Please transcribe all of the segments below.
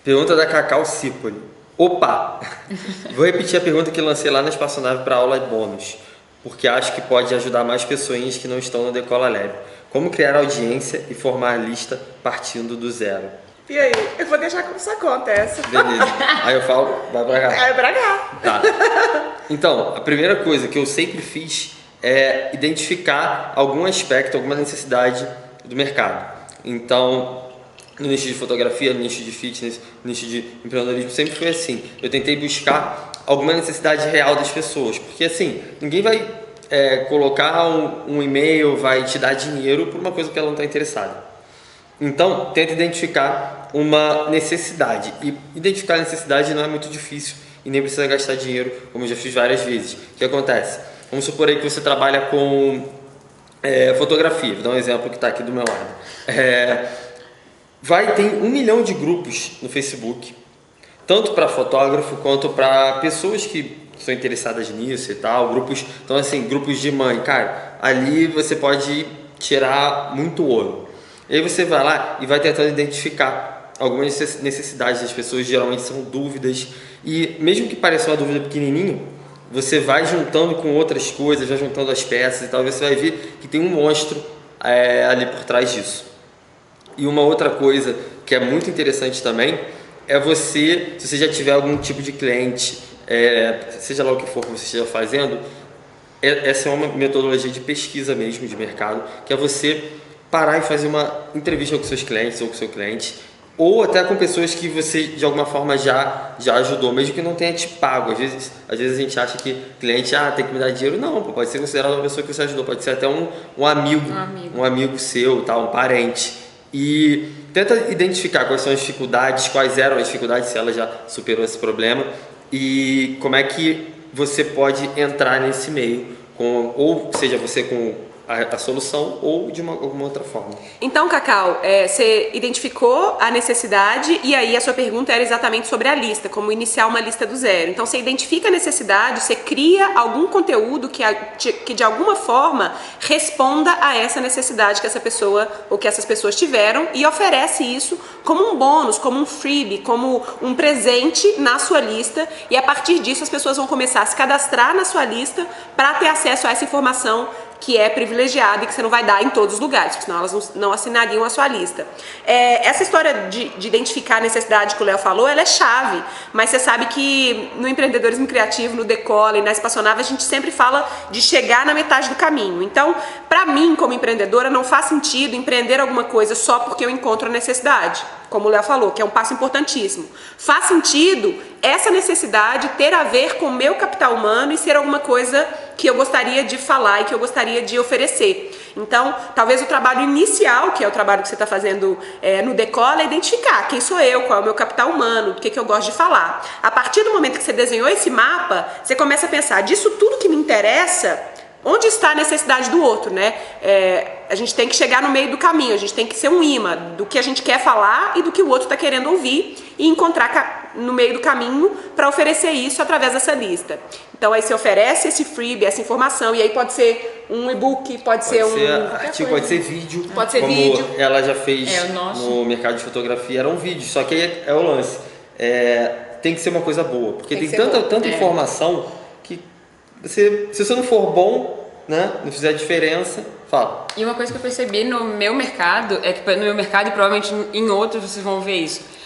Pergunta da Cacau Cipoli. Opa! Vou repetir a pergunta que lancei lá na Espaçonave para aula bônus, porque acho que pode ajudar mais pessoinhas que não estão no Decola Leve. Como criar audiência e formar lista partindo do zero? E aí? Eu vou deixar como sua conta essa. Beleza. Aí eu falo, vai pra cá. Vai pra cá. Tá. Então, a primeira coisa que eu sempre fiz é identificar algum aspecto, alguma necessidade do mercado. Então, no nicho de fotografia, no nicho de fitness, no nicho de empreendedorismo, sempre foi assim. Eu tentei buscar alguma necessidade real das pessoas, porque assim, ninguém vai colocar um e-mail, vai te dar dinheiro por uma coisa que ela não está interessada. Então, tenta identificar uma necessidade. E identificar a necessidade não é muito difícil e nem precisa gastar dinheiro, como eu já fiz várias vezes. O que acontece? Vamos supor aí que você trabalha com fotografia. Vou dar um exemplo que está aqui do meu lado. Tem 1 milhão de grupos no Facebook, tanto para fotógrafo quanto para pessoas que são interessadas nisso e tal, grupos, então assim, grupos de mãe, cara, ali você pode tirar muito ouro. E aí você vai lá e vai tentando identificar algumas necessidades das pessoas, geralmente são dúvidas, e mesmo que pareça uma dúvida pequenininha, você vai juntando com outras coisas, vai juntando as peças e tal, e você vai ver que tem um monstro ali por trás disso. E uma outra coisa que é muito interessante também é se você já tiver algum tipo de cliente, seja lá o que for que você esteja fazendo, essa é uma metodologia de pesquisa mesmo de mercado, que é você parar e fazer uma entrevista com seus clientes ou com seu cliente, ou até com pessoas que você de alguma forma já ajudou, mesmo que não tenha te pago. Às vezes a gente acha que cliente tem que me dar dinheiro. Não, pode ser considerado uma pessoa que você ajudou, pode ser até um amigo seu, tá? Um parente. E tenta identificar quais são as dificuldades, quais eram as dificuldades, se ela já superou esse problema, e como é que você pode entrar nesse meio, ou seja, você com a solução ou de alguma outra forma. Então, Cacau, você identificou a necessidade e aí a sua pergunta era exatamente sobre a lista, como iniciar uma lista do zero. Então, você identifica a necessidade, você cria algum conteúdo que de alguma forma responda a essa necessidade que essa pessoa ou que essas pessoas tiveram e oferece isso como um bônus, como um freebie, como um presente na sua lista, e a partir disso as pessoas vão começar a se cadastrar na sua lista para ter acesso a essa informação que é privilegiada e que você não vai dar em todos os lugares, porque senão elas não assinariam a sua lista. Essa história de identificar a necessidade que o Léo falou, ela é chave, mas você sabe que no empreendedorismo criativo, no Decola e na Espaçonave, a gente sempre fala de chegar na metade do caminho. Então, para mim, como empreendedora, não faz sentido empreender alguma coisa só porque eu encontro a necessidade, como o Léo falou, que é um passo importantíssimo. Faz sentido essa necessidade ter a ver com o meu capital humano e ser alguma coisa que eu gostaria de falar e que eu gostaria de oferecer. Então, talvez o trabalho inicial, que é o trabalho que você está fazendo no Decola, é identificar quem sou eu, qual é o meu capital humano, o que eu gosto de falar. A partir do momento que você desenhou esse mapa, você começa a pensar, disso tudo que me interessa, onde está a necessidade do outro, né? A gente tem que chegar no meio do caminho, a gente tem que ser um imã do que a gente quer falar e do que o outro está querendo ouvir e encontrar no meio do caminho para oferecer isso através dessa lista. Então aí você oferece esse freebie, essa informação, e aí pode ser um e-book, pode ser artigo, pode ser vídeo. Pode ser como vídeo. Ela já fez no mercado de fotografia, era um vídeo, só que aí é o lance. Tem que ser uma coisa boa, porque tem tanta informação que se você não for bom, né, não fizer diferença, fala. E uma coisa que eu percebi no meu mercado, é que no meu mercado e provavelmente em outros vocês vão ver isso,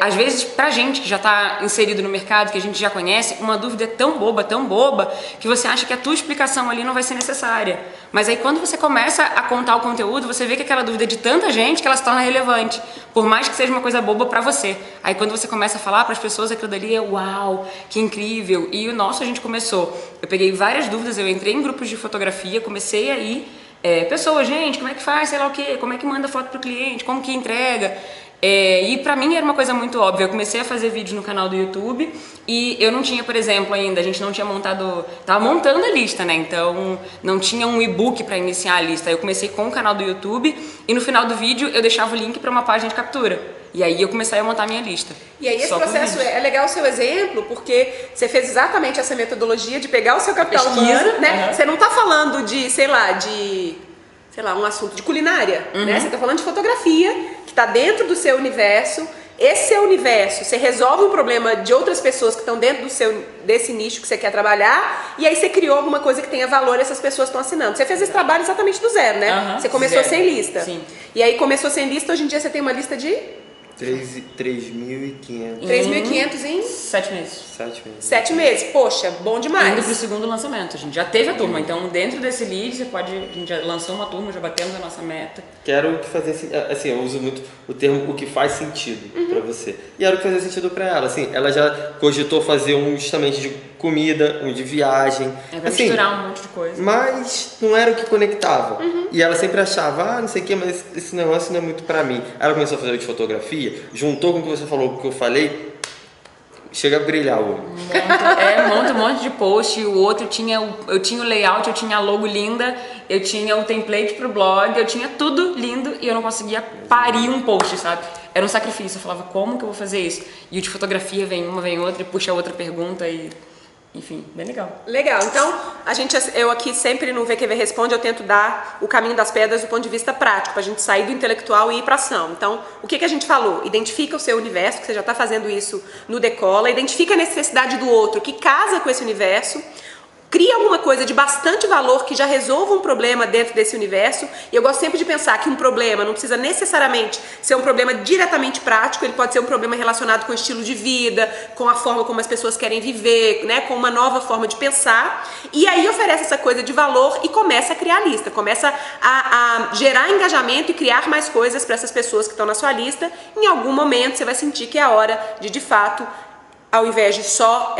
às vezes pra gente que já tá inserido no mercado, que a gente já conhece, uma dúvida é tão boba, que você acha que a tua explicação ali não vai ser necessária. Mas aí quando você começa a contar o conteúdo, você vê que aquela dúvida é de tanta gente que ela se torna relevante, por mais que seja uma coisa boba pra você. Aí quando você começa a falar pras pessoas, aquilo dali é uau, que incrível. E o nosso a gente começou, eu peguei várias dúvidas, eu entrei em grupos de fotografia, comecei a ir, pessoas, gente, como é que faz, sei lá o quê, como é que manda foto pro cliente, como que entrega. E pra mim era uma coisa muito óbvia. Eu comecei a fazer vídeos no canal do YouTube e eu não tinha, por exemplo, ainda, a gente não tinha montado, tava montando a lista, né? Então não tinha um e-book pra iniciar a lista. Eu comecei com o canal do YouTube e no final do vídeo eu deixava o link pra uma página de captura. E aí eu comecei a montar a minha lista. E aí esse processo é legal o seu exemplo, porque você fez exatamente essa metodologia de pegar o seu capital humano, né? Você não tá falando de, sei lá, um assunto de culinária, né? Você tá falando de fotografia, que tá dentro do seu universo, esse seu universo, você resolve um problema de outras pessoas que estão dentro desse nicho que você quer trabalhar, e aí você criou alguma coisa que tenha valor e essas pessoas estão assinando. Você fez esse trabalho exatamente do zero, né? Você começou zero. sem lista. Sim. E aí começou sem lista, hoje em dia você tem uma lista de 3.500. 3.500 em 7 meses. 7 meses. 7 meses. Poxa, bom demais. Indo pro segundo lançamento. A gente já teve a turma, então dentro desse lead a gente já lançou uma turma, já batemos a nossa meta. Quero que fazer assim, eu uso muito o termo o que faz sentido pra você. E era o que fazia sentido pra ela, assim, ela já cogitou fazer um justamente de comida, um de viagem. Vai assim, misturar um monte de coisa. mas não era o que conectava. E ela sempre achava, não sei o que, mas esse negócio não é muito pra mim. Ela começou a fazer o de fotografia, juntou com o que você falou, com o que eu falei, chega a brilhar o olho. Monta um monte de post, o outro eu tinha o layout, eu tinha a logo linda, eu tinha o template pro blog, eu tinha tudo lindo e eu não conseguia parir um post, sabe? Era um sacrifício, eu falava, como que eu vou fazer isso? E o de fotografia vem uma, vem outra, e puxa outra pergunta e... Enfim, bem legal. Legal. Então, eu aqui sempre no VQV Responde, eu tento dar o caminho das pedras do ponto de vista prático, pra gente sair do intelectual e ir pra ação. Então, o que a gente falou? Identifica o seu universo, que você já está fazendo isso no Decola, identifica a necessidade do outro, que casa com esse universo, cria alguma coisa de bastante valor que já resolva um problema dentro desse universo. E eu gosto sempre de pensar que um problema não precisa necessariamente ser um problema diretamente prático, ele pode ser um problema relacionado com o estilo de vida, com a forma como as pessoas querem viver, né, com uma nova forma de pensar. E aí oferece essa coisa de valor e começa a criar lista, começa a gerar engajamento e criar mais coisas para essas pessoas que estão na sua lista. Em algum momento você vai sentir que é a hora de fato, ao invés de só,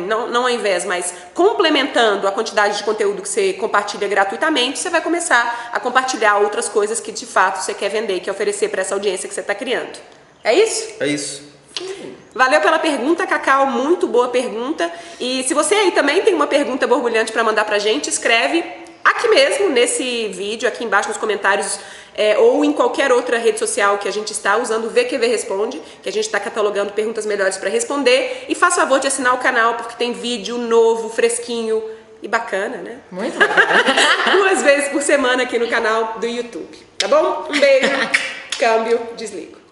não ao invés, mas complementando a quantidade de conteúdo que você compartilha gratuitamente, você vai começar a compartilhar outras coisas que de fato você quer vender, quer oferecer para essa audiência que você está criando. É isso? É isso. Valeu pela pergunta, Cacau, muito boa pergunta. E se você aí também tem uma pergunta borbulhante para mandar pra gente, escreve aqui mesmo, nesse vídeo, aqui embaixo nos comentários, ou em qualquer outra rede social que a gente está usando, o VQV Responde, que a gente está catalogando perguntas melhores para responder. E faça favor de assinar o canal, porque tem vídeo novo, fresquinho e bacana, né? Muito bacana. 2 vezes por semana aqui no canal do YouTube. Tá bom? Um beijo, câmbio, desligo.